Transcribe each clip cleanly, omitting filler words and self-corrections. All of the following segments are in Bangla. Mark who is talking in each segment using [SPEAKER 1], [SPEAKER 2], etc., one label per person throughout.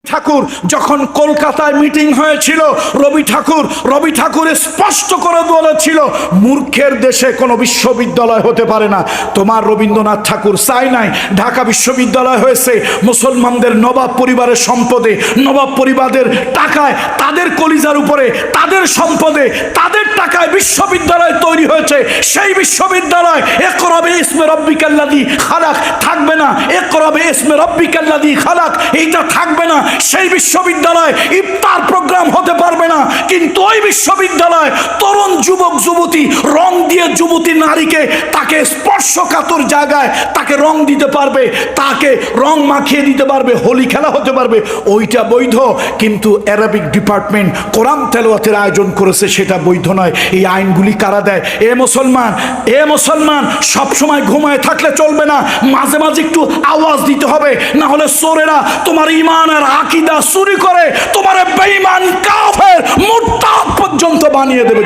[SPEAKER 1] ঠাকুর যখন কলকাতায় মিটিং হয়েছিল, রবি ঠাকুর স্পষ্ট করে বলেছিল মূর্খের দেশে কোনো বিশ্ববিদ্যালয় হতে পারে না। তোমার রবীন্দ্রনাথ ঠাকুর চাই নাই ঢাকা বিশ্ববিদ্যালয় হয়েছে মুসলমানদের নবাব পরিবারের সম্পদে, নবাব পরিবারের টাকায়, তাদের কলিজার উপরে, তাদের সম্পদে, তাদের টাকায় বিশ্ববিদ্যালয় তৈরি হয়েছে। সেই বিশ্ববিদ্যালয় ইকরা বিইসমি রাব্বিকাল্লাযী খালাক থাকবে না, ইকরা বিইসমি রাব্বিকাল্লাযী খালাক এইটা থাকবে না। সেই বিশ্ববিদ্যালয় ইফতার প্রোগ্রাম হতে পারবে না, কিন্তু ওই বিশ্ববিদ্যালয় তরুণ যুবক যুবতী রং দিয়ে যুবতী নারীকে তাকে স্পর্শকাতর জায়গায় তাকে রং দিতে পারবে, তাকে রং মাখিয়ে দিতে পারবে, হোলি খেলা হতে পারবে, ওইটা বৈধ। কিন্তু অ্যারাবিক ডিপার্টমেন্ট কোরআন তেলাওয়াতের আয়োজন করেছে, সেটা বৈধ নয়। এই আইনগুলি কারা দেয়? এ মুসলমান সবসময় ঘুমায় থাকলে চলবে না, মাঝে মাঝে একটু আওয়াজ দিতে হবে, না হলে চোরেরা তোমার ঈমান আর আকীদা চুরি করে তোমার বেঈমান কাফের মুরতাদ পর্যন্ত বানিয়ে দেবে।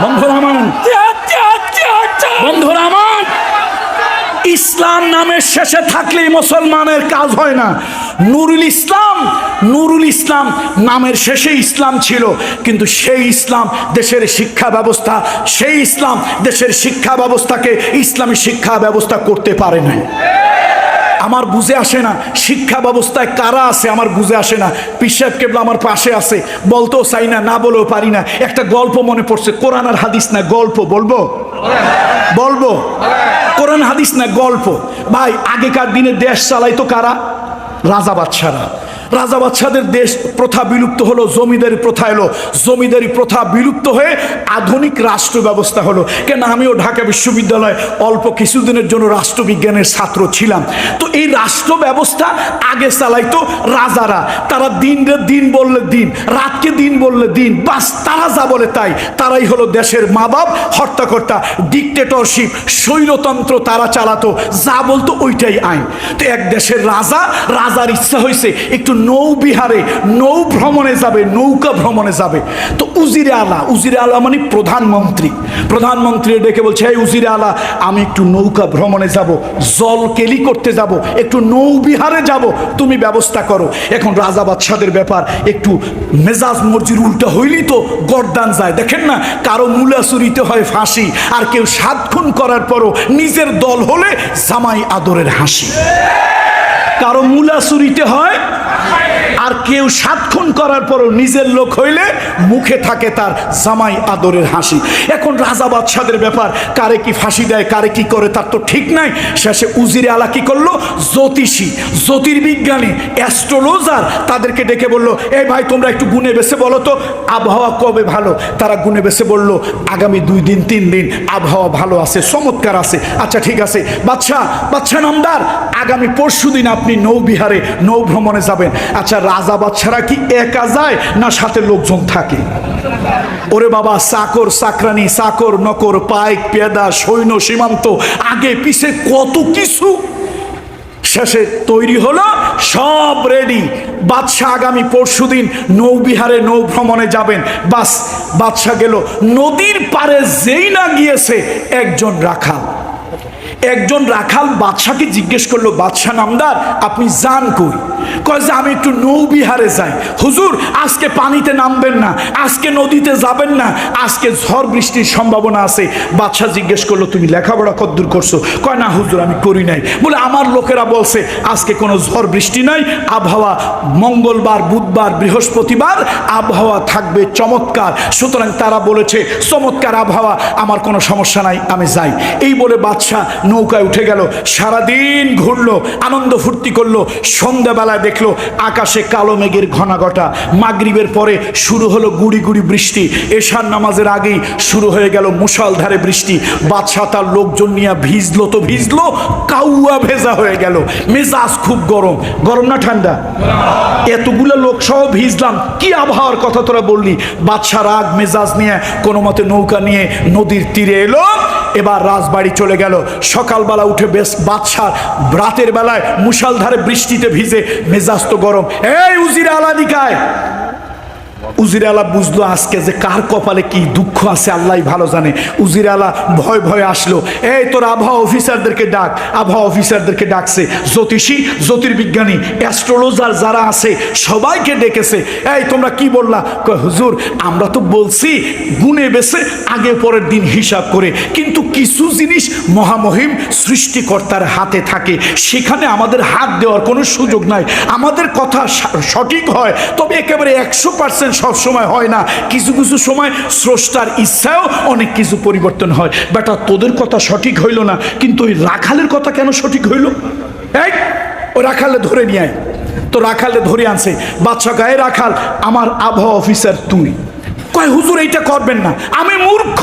[SPEAKER 1] বন্ধুরা আমার, ইসলাম নামের শেষে থাকলেই মুসলমানের কাজ হয় না। নুরুল ইসলাম নামের শেষে ইসলাম ছিল, কিন্তু সেই ইসলাম দেশের শিক্ষা ব্যবস্থা, সেই ইসলাম দেশের শিক্ষা ব্যবস্থাকে ইসলামী শিক্ষা ব্যবস্থা করতে পারে না। আমার বুঝে আসে না শিক্ষা ব্যবস্থায় কারা আছে, আমার বুঝে আসে না। পীর সাহেব কেবলা আমার পাশে আছে, বলতেও চাই না, না বলেও পারি না। একটা গল্প মনে পড়ছে, কোরআন আর হাদিস না গল্প, বলবো কোরআন হাদিস না গল্প। ভাই, আগেকার দিনে দেশ চালাইতো কারা? রাজা বাদশাদের দেশ প্রথা বিলুপ্ত হলো, জমিদারি প্রথা এলো, জমিদারি প্রথা বিলুপ্ত হয়ে আধুনিক রাষ্ট্র ব্যবস্থা হলো। কেন, আমিও ঢাকা বিশ্ববিদ্যালয়ে অল্প কিছুদিনের জন্য রাষ্ট্রবিজ্ঞানের ছাত্র ছিলাম। তো এই রাষ্ট্র ব্যবস্থা আগে চালাইতো রাজারা। তারা দিন বললে দিন, রাতকে দিন বললে দিন, বাস তারা যা বলে তাই। তারাই হলো দেশের মা বাপ, হর্তাকর্তা। ডিকটেটরশিপ, স্বৈরতন্ত্র তারা চালাতো, যা বলতো ওইটাই আইন। তো এক দেশের রাজার ইচ্ছা হয়েছে একটু নৌ ভ্রমণে যাবে, নৌকা ভ্রমণে যাবে। তো উজিরে আলা মানে প্রধানমন্ত্রী ডেকে বলছে, এই উজিরে আলা, আমি একটু নৌকা ভ্রমণে যাব, জল কেলি করতে যাব, একটু নৌবিহারে যাব, তুমি ব্যবস্থা করো। এখন রাজা বাদশাদের ব্যাপার, একটু মেজাজ মর্জির উল্টা হইলেই তো গর্দান যায়। দেখেন না, কারো মূলা চুরিতে হয় ফাঁসি, আর কেউ 7 খুন করার পরও নিজের দল হলে জামাই আদরের হাসি। কারো মূলা চুরিতে হয়, আর কেউ 7 খুন করার পরও নিজের লোক হইলে মুখে থাকে তার জামাই আদরের হাসি। এখন রাজা বাদশাদের ব্যাপার, কারে কি ফাঁসি দেয়, কারে কি করে, তার তো ঠিক নাই। শেষে উজিরে আলা কি করলো, জ্যোতির্বিজ্ঞানী, অ্যাস্ট্রোলজার, তাদেরকে ডেকে বললো, এই ভাই তোমরা একটু গুনে বেছে বলো তো আবহাওয়া কবে ভালো। তারা গুনে বেছে বললো, আগামী 2 দিন 3 দিন আবহাওয়া ভালো আছে, চমৎকার আছে। আচ্ছা ঠিক আছে, বাদশা নামদার, আগামী পরশু দিন আপনি নৌবিহারে নৌ ভ্রমণে যাবেন। আচ্ছা, রাজা বাদশারা কি একা যায় না সাথে লোকজন থাকে? ওরে বাবা, চাকর চাকরানি, চাকর নকর, পাইক পেদা, সৈন্য সীমান্ত, আগে পিছে কত কিছু। শেষে তৈরি হলো, সব রেডি। বাদশাহ আগামী পরশুদিন নৌবিহারে নৌ ভ্রমণে যাবেন। বাস, বাদশাহ গেল, নদীর পারে যেই না গিয়েছে একজন রাখাল বাদশাকে জিজ্ঞেস করলো, বাদশা নামদার আপনি যান কই? কয় যে আমি একটু নৌবিহারে যাই। হুজুর, আজকে পানিতে নামবেন না, আজকে নদীতে যাবেন না, আজকে ঝড় বৃষ্টির সম্ভাবনা আছে। বাদশা জিজ্ঞেস করলো, তুমি লেখাপড়া কদ্দূর করছো? কয় না হুজুর, আমি করি নাই। বলে, আমার লোকেরা বলছে আজকে কোনো ঝড় বৃষ্টি নাই, আবহাওয়া মঙ্গলবার, বুধবার, বৃহস্পতিবার আবহাওয়া থাকবে চমৎকার, সুতরাং তারা বলেছে চমৎকার আবহাওয়া, আমার কোনো সমস্যা নাই, আমি যাই। এই বলে বাদশা নৌকায় উঠে গেল, সারাদিন ঘুরলো, আনন্দ ফুর্তি করলো। সন্ধ্যাবেলায় দেখলো আকাশে কালো মেঘের ঘনাঘটা। মাগরিবের পরে শুরু হলো গুড়ি গুড়ি বৃষ্টি। এশার নামাজের আগেই শুরু হয়ে গেল মুষলধারে বৃষ্টি। বাদশা তার লোকজন নিয়ে ভিজলো, কাউয়া ভেজা হয়ে গেল। মেজাজ খুব গরম না ঠান্ডা? এতগুলো লোক সহ ভিজলাম, কি আবহাওয়ার কথা তোরা বললি? বাদশা রাগ মেজাজ নিয়ে কোনো মতে নৌকা নিয়ে নদীর তীরে এলো। এবার রাজবাড়ি চলে গেল। সকালবেলা উঠে বেশ বাদশা রাতের বেলায় মুষলধারে বৃষ্টিতে ভিজে, মেজাজ তো গরম। এই উজিরে আলা দিকায়, উজির আলা বুঝলো আজকে যে কার কপালে কি দুঃখ আছে আল্লাহ ভালো জানে। উজির আলা ভয় ভয় আসলো, এই তোর আবহাওয়া অফিসারদেরকে ডাক। আবহাওয়া অফিসারদেরকে ডাকছে, জ্যোতিষী জ্যোতির্বিজ্ঞানী অ্যাস্ট্রোলজার যারা আছে সবাইকে ডেকেছে। এই তোমরা কি বললা? হুজুর আমরা তো বলছি গুনে বেছে আগে পরের দিন হিসাব করে, কিন্তু কিছু জিনিস মহামহিম সৃষ্টিকর্তার হাতে থাকে, সেখানে আমাদের হাত দেওয়ার কোনো সুযোগ নাই। আমাদের কথা সঠিক হয়, তবে একেবারে 100% সব সময় হয় না। কিছু কিছু সময় স্রষ্টার ইচ্ছাও অনেক কিছু পরিবর্তন হয়। বেটা তোদের কথা সঠিক হইল না, কিন্তু ওই রাখালের কথা কেন সঠিক হইল? এই ও রাখালে ধরে নিয়ে আয়। তো রাখালে ধরে আনছে, বাদশা গায়ে রাখাল আমার আবহাওয়া অফিসার তুই। কয় হুজুর এইটা করবেন না, আমি মূর্খ।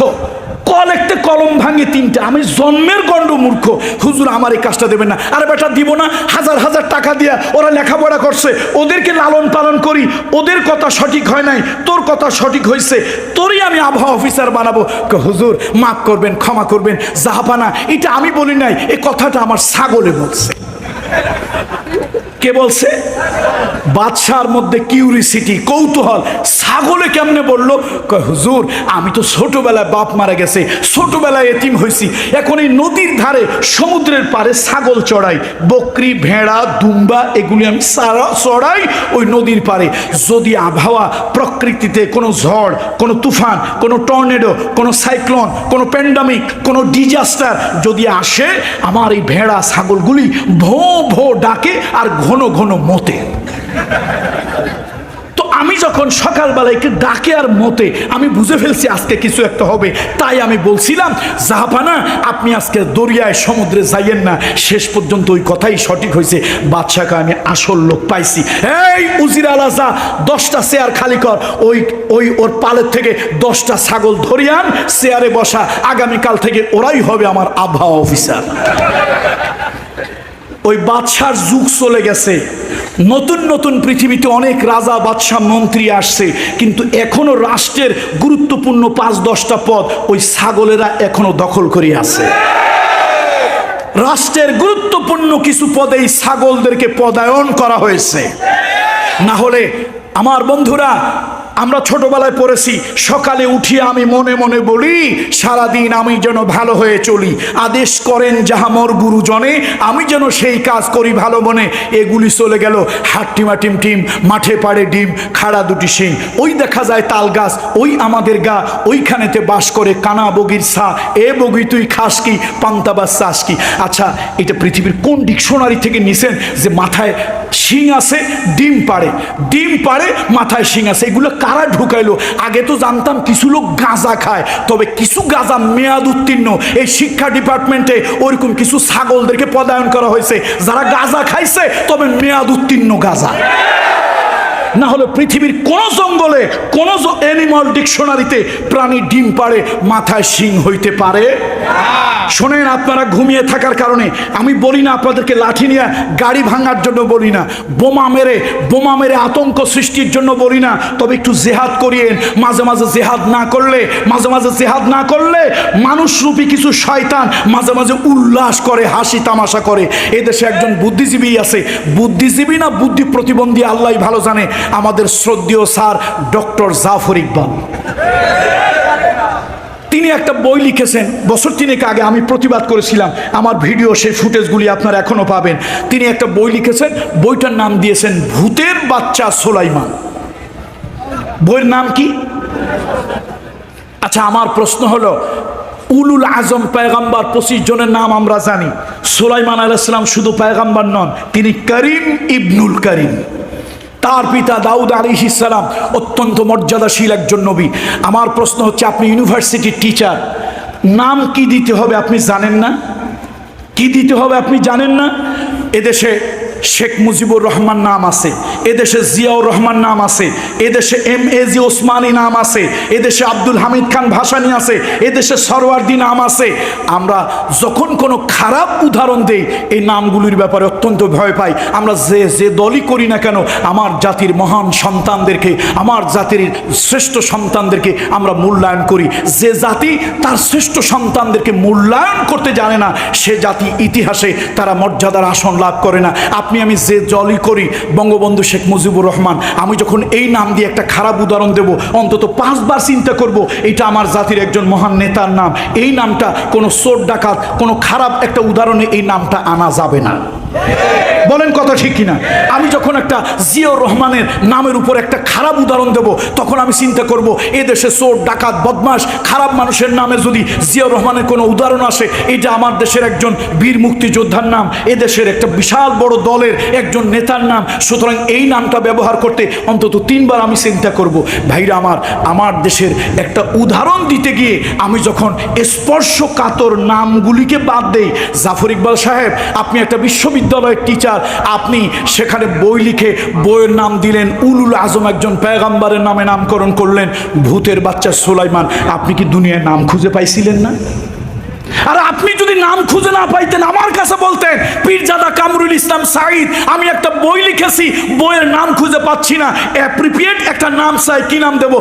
[SPEAKER 1] কল একটা কলম ভাঙে তিনটা, আমি জন্মের গণ্ড মূর্খ। হুজুর আমার এই কাজটা দেবেন না। আরে বেটা দিব না, হাজার হাজার টাকা দিয়া ওরা লেখাপড়া করছে, ওদেরকে লালন পালন করি, ওদের কথা সঠিক হয় নাই, তোর কথা সঠিক হয়েছে, তোরই আমি আবহাওয়া অফিসার বানাবো। হুজুর মাফ করবেন, ক্ষমা করবেন, জাহাপানা এটা আমি বলি নাই, এই কথাটা আমার ছাগলে বলছে। কে বলছে? বাদশার মধ্যে কিউরিসিটি, কৌতূহল, ছাগলে কেমনে বললো? হুজুর আমি তো ছোটবেলায় বাপ মারা গেছে, ছোটবেলায় এতিম হয়েছি, এখন এই নদীর ধারে সমুদ্রের পারে ছাগল চড়াই, বকরি ভেড়া দুম্বা এগুলি আমি চড়াই ওই নদীর পারে। যদি আবহাওয়া প্রকৃতিতে কোনো ঝড়, কোনো তুফান, কোনো টর্নেডো, কোনো সাইক্লোন, কোনো প্যান্ডামিক, কোনো ডিজাস্টার যদি আসে, আমার এই ভেড়া ছাগলগুলি ভো ভো ডাকে আর ঘন ঘন মতে। তো আমি যখন সকালবেলায় ডাকে আর মতে, আমি বুঝে ফেলছি আজকে কিছু একটা হবে। তাই আমি বলছিলাম জাহাপানা আপনি আজকে দরিয়ায় সমুদ্রে যাইয়েন না। শেষ পর্যন্ত ওই কথাই সঠিক হয়েছে, বাদশাকে আমি আসল লোক পাইছি। এই উজির আলা যা 10টা চেয়ার খালি কর, ওই ওর পালের থেকে 10টা ছাগল ধরিয়ান, চেয়ারে বসা, আগামীকাল থেকে ওরাই হবে আমার আবহাওয়া অফিসার। ওই বাদশার যুগ চলে গেছে, নতুন নতুন পৃথিবীতে অনেক রাজা বাদশাহ মন্ত্রী আসছে, কিন্তু এখনো রাষ্ট্রের গুরুত্বপূর্ণ 5-10টা পদ ওই ছাগলেরা এখনো দখল করে আছে। রাষ্ট্রের গুরুত্বপূর্ণ কিছু পদে এই ছাগলদেরকে পদায়ন করা হয়েছে। না হলে আমার বন্ধুরা, আমরা ছোটবেলায় পড়েছি, সকালে উঠিয়ে আমি মনে মনে বলি সারাদিন আমি যেন ভালো হয়ে চলি, আদেশ করেন যাহা মোর গুরুজনে, আমি যেন সেই কাজ করি ভালো মনে। এগুলি চলে গেল হাট্টিমা টিম টিম, মাঠে পাড়ে ডিম, খাড়া দুটি শিং, ওই দেখা যায় তাল গাছ, ওই আমাদের গা, ওইখানেতে বাস করে কানা বগির ছা, এ বগি তুই খাস কি, পান্তাবাস চাস কি। আচ্ছা এটা পৃথিবীর কোন ডিকশনারি থেকে নিছেন যে মাথায় শিং আছে ডিম পাড়ে, ডিম পাড়ে মাথায় শিং আছে? এগুলো কারা ঢুকাইলো? আগে তো জানতাম কিছু লোক গাঁজা খায়, তবে কিছু গাঁজা মেয়াদ উত্তীর্ণ। এই শিক্ষা ডিপার্টমেন্টে ওইরকম কিছু ছাগলদেরকে পদায়ন করা হয়েছে যারা গাঁজা খাইছে, তবে মেয়াদ উত্তীর্ণ গাঁজা। না হলে পৃথিবীর কোন জঙ্গলে, কোন অ্যানিমাল ডিকশনারিতে প্রাণী ডিম পাড়ে মাথায় শিং হইতে পারে? শোনেন, আপনারা ঘুমিয়ে থাকার কারণে আমি বলি না আপনাদেরকে লাঠি নিয়ে গাড়ি ভাঙার জন্য বলি না, বোমা মেরে আতঙ্ক সৃষ্টির জন্য বলি না, তবে একটু জেহাদ করিয়েন। মাঝে মাঝে জেহাদ না করলে মানুষরূপী কিছু শয়তান মাঝে মাঝে উল্লাস করে, হাসি তামাশা করে। এদেশে একজন বুদ্ধিজীবী আছে, বুদ্ধিজীবী না বুদ্ধি প্রতিবন্ধী আল্লাহ ভালো জানে, আমাদের শ্রদ্ধেয় স্যার ডক্টর জাফর ইকবাল। তিনি একটা বই লিখেছেন, বছর 3 আগে আমি প্রতিবাদ করেছিলাম, আমার ভিডিও সেই ফুটেজগুলি আপনারা এখনো পাবেন। তিনি একটা বই লিখেছেন, বইটার নাম দিয়েছেন ভূতের বাচ্চা সোলাইমান। বইয়ের নাম কি? আচ্ছা আমার প্রশ্ন হলো, উলুল আজম পয়গম্বর 25 জনের নাম আমরা জানি, সোলাইমান আলাইহিস সালাম শুধু পয়গম্বর নন, তিনি করিম ইবনুল করিম। তার পিতা দাউদ আলাইহিস সালাম অত্যন্ত মর্যাদাশীল একজন নবী। আমার প্রশ্ন হচ্ছে, আপনি ইউনিভার্সিটির টিচার, নাম কি দিতে হবে আপনি জানেন না? কি দিতে হবে আপনি জানেন না? এদেশে শেখ মুজিবুর রহমান নাম আছে, এদেশে জিয়াউর রহমান নাম আছে, এদেশে এম.এ.জি. ওসমানী নাম আছে, এদেশে আব্দুল হামিদ খান ভাসানী আছে, এদেশে সরওয়ার্দী নাম আছে। আমরা যখন কোনো খারাপ উদাহরণ দেই, এই নামগুলির ব্যাপারে অত্যন্ত ভয় পাই। আমরা যে দলই করি না কেন, আমার জাতির মহান সন্তানদেরকে, আমার জাতির শ্রেষ্ঠ সন্তানদেরকে আমরা মূল্যায়ন করি। যে জাতি তার শ্রেষ্ঠ সন্তানদেরকে মূল্যায়ন করতে জানে না, সে জাতি ইতিহাসে তারা মর্যাদার আসন লাভ করে না। আপনি আমি যে জলই করি বঙ্গবন্ধু শেখ মুজিবুর রহমান, আমি যখন এই নাম দিয়ে একটা খারাপ উদাহরণ দেব অন্তত 5 বার চিন্তা করব এটা আমার জাতির একজন মহান নেতার নাম। এই নামটা কোনো চোর ডাকাত কোনো খারাপ একটা উদাহরণে এই নামটা আনা যাবে না। বলেন কথা ঠিক কিনা? আমি যখন একটা জিয়াউর রহমানের নামের উপর একটা খারাপ উদাহরণ দেব তখন আমি চিন্তা করব এ দেশে চোর ডাকাত বদমাশ খারাপ মানুষের নামে যদি জিয়াউর রহমানের কোনো উদাহরণ আসে এটা আমার দেশের একজন বীর মুক্তিযোদ্ধার নাম, এ দেশের একটা বিশাল বড় দলের একজন নেতার নাম। সুতরাং এই নামটা ব্যবহার করতে অন্তত 3 বার আমি চিন্তা করব। ভাইরা আমার দেশের একটা উদাহরণ দিতে গিয়ে আমি যখন স্পর্শকাতর নামগুলিকে বাদ দেই, জাফর ইকবাল সাহেব আপনি একটা বিশ্ববিদ্যালয়ের টিচার, আপনি সেখানে বই লিখে বইয়ের নাম দিলেন উলুল আজম, একজন পেগম্বরের নামে নামকরণ করলেন ভূতের বাচ্চা সুলাইমান। আপনি কি দুনিয়ায় নাম খুঁজে পাইছিলেন না? আর আপনি যদি নাম খুঁজে না পাইতেন আমার কাছে বলতেন পীরজাদা কামরুল ইসলাম সাঈদ আমি একটা বই লিখেছি বইয়ের নাম খুঁজে পাচ্ছি না, অ্যাপ্রিপিয়েট একটা নাম চাই, কি নাম দেব?